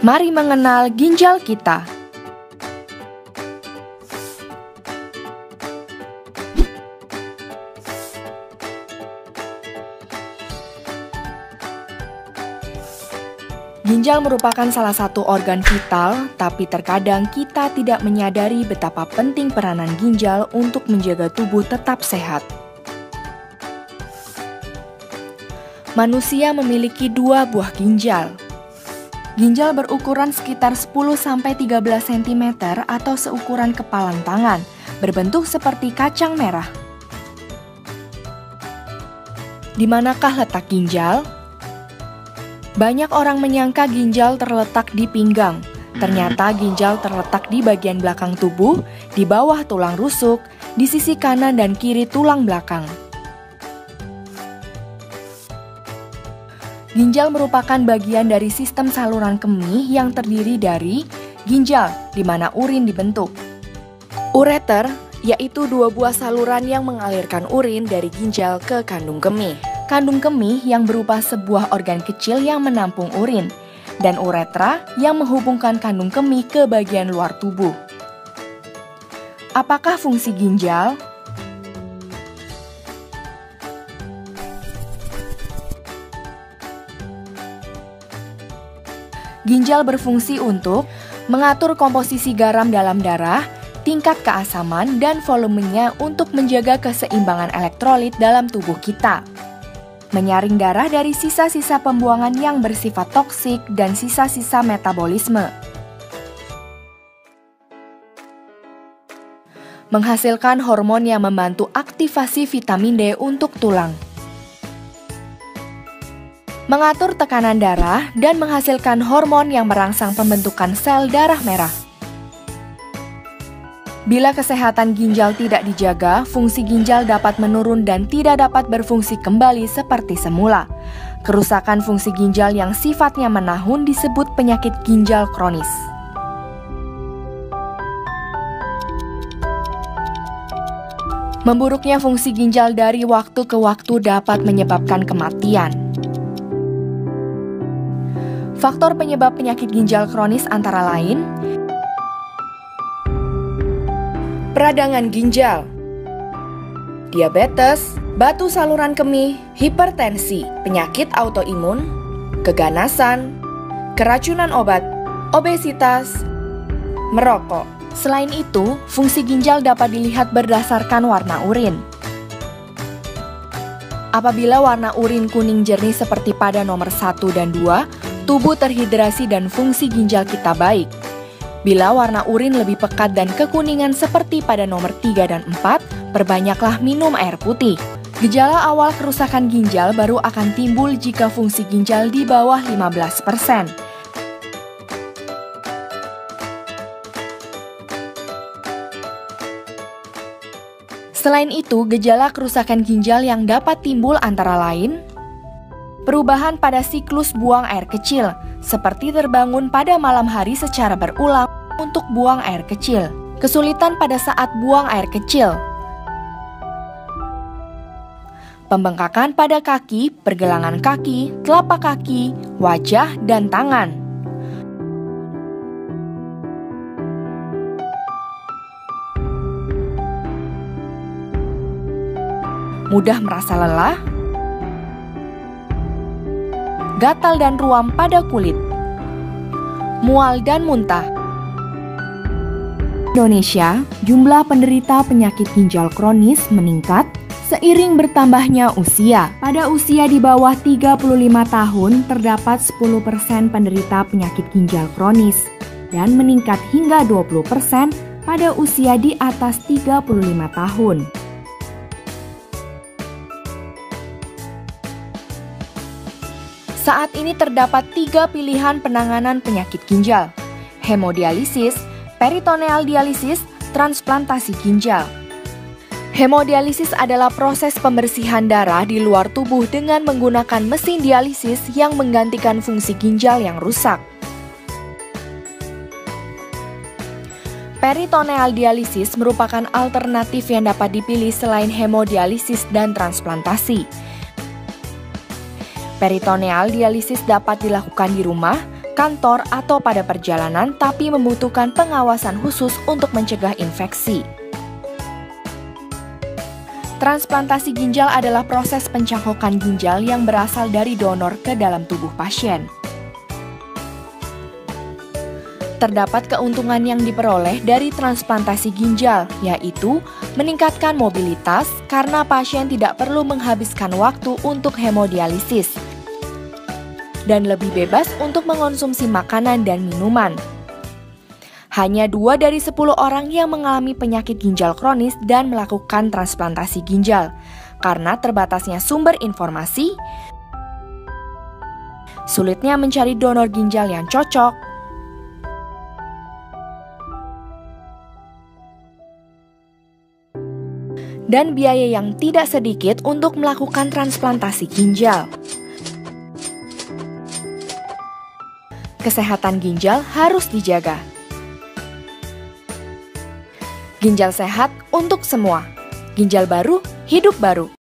Mari mengenal ginjal kita. Ginjal merupakan salah satu organ vital, tapi terkadang kita tidak menyadari betapa penting peranan ginjal untuk menjaga tubuh tetap sehat. Manusia memiliki 2 buah ginjal. Ginjal berukuran sekitar 10-13 cm atau seukuran kepalan tangan, berbentuk seperti kacang merah. Di manakah letak ginjal? Banyak orang menyangka ginjal terletak di pinggang. Ternyata ginjal terletak di bagian belakang tubuh, di bawah tulang rusuk, di sisi kanan dan kiri tulang belakang. Ginjal merupakan bagian dari sistem saluran kemih yang terdiri dari ginjal, di mana urin dibentuk. Ureter, yaitu 2 buah saluran yang mengalirkan urin dari ginjal ke kandung kemih. Kandung kemih yang berupa sebuah organ kecil yang menampung urin, dan uretra yang menghubungkan kandung kemih ke bagian luar tubuh. Apakah fungsi ginjal? Ginjal berfungsi untuk mengatur komposisi garam dalam darah, tingkat keasaman, dan volumenya untuk menjaga keseimbangan elektrolit dalam tubuh kita. Menyaring darah dari sisa-sisa pembuangan yang bersifat toksik dan sisa-sisa metabolisme. Menghasilkan hormon yang membantu aktivasi vitamin D untuk tulang. Mengatur tekanan darah dan menghasilkan hormon yang merangsang pembentukan sel darah merah. Bila kesehatan ginjal tidak dijaga, fungsi ginjal dapat menurun dan tidak dapat berfungsi kembali seperti semula. Kerusakan fungsi ginjal yang sifatnya menahun disebut penyakit ginjal kronis. Memburuknya fungsi ginjal dari waktu ke waktu dapat menyebabkan kematian. Faktor penyebab penyakit ginjal kronis antara lain peradangan ginjal, diabetes, batu saluran kemih, hipertensi, penyakit autoimun, keganasan, keracunan obat, obesitas, merokok. Selain itu, fungsi ginjal dapat dilihat berdasarkan warna urin. Apabila warna urin kuning jernih seperti pada nomor 1 dan 2, tubuh terhidrasi dan fungsi ginjal kita baik. Bila warna urin lebih pekat dan kekuningan seperti pada nomor 3 dan 4, perbanyaklah minum air putih. Gejala awal kerusakan ginjal baru akan timbul jika fungsi ginjal di bawah 15%. Selain itu, gejala kerusakan ginjal yang dapat timbul antara lain perubahan pada siklus buang air kecil, seperti terbangun pada malam hari secara berulang untuk buang air kecil. Kesulitan pada saat buang air kecil. Pembengkakan pada kaki, pergelangan kaki, telapak kaki, wajah, dan tangan. Mudah merasa lelah, gatal dan ruam pada kulit, mual dan muntah. Indonesia, jumlah penderita penyakit ginjal kronis meningkat seiring bertambahnya usia. Pada usia di bawah 35 tahun, terdapat 10% penderita penyakit ginjal kronis dan meningkat hingga 20% pada usia di atas 35 tahun. Saat ini terdapat 3 pilihan penanganan penyakit ginjal: hemodialisis, peritoneal dialisis, transplantasi ginjal. Hemodialisis adalah proses pembersihan darah di luar tubuh dengan menggunakan mesin dialisis yang menggantikan fungsi ginjal yang rusak. Peritoneal dialisis merupakan alternatif yang dapat dipilih selain hemodialisis dan transplantasi. Peritoneal dialisis dapat dilakukan di rumah kantor, atau pada perjalanan, tapi membutuhkan pengawasan khusus untuk mencegah infeksi. Transplantasi ginjal adalah proses pencangkokan ginjal yang berasal dari donor ke dalam tubuh pasien. Terdapat keuntungan yang diperoleh dari transplantasi ginjal, yaitu meningkatkan mobilitas karena pasien tidak perlu menghabiskan waktu untuk hemodialisis dan lebih bebas untuk mengonsumsi makanan dan minuman. Hanya 2 dari 10 orang yang mengalami penyakit ginjal kronis dan melakukan transplantasi ginjal. Karena terbatasnya sumber informasi, sulitnya mencari donor ginjal yang cocok, dan biaya yang tidak sedikit untuk melakukan transplantasi ginjal. Kesehatan ginjal harus dijaga. Ginjal sehat untuk semua. Ginjal baru, hidup baru.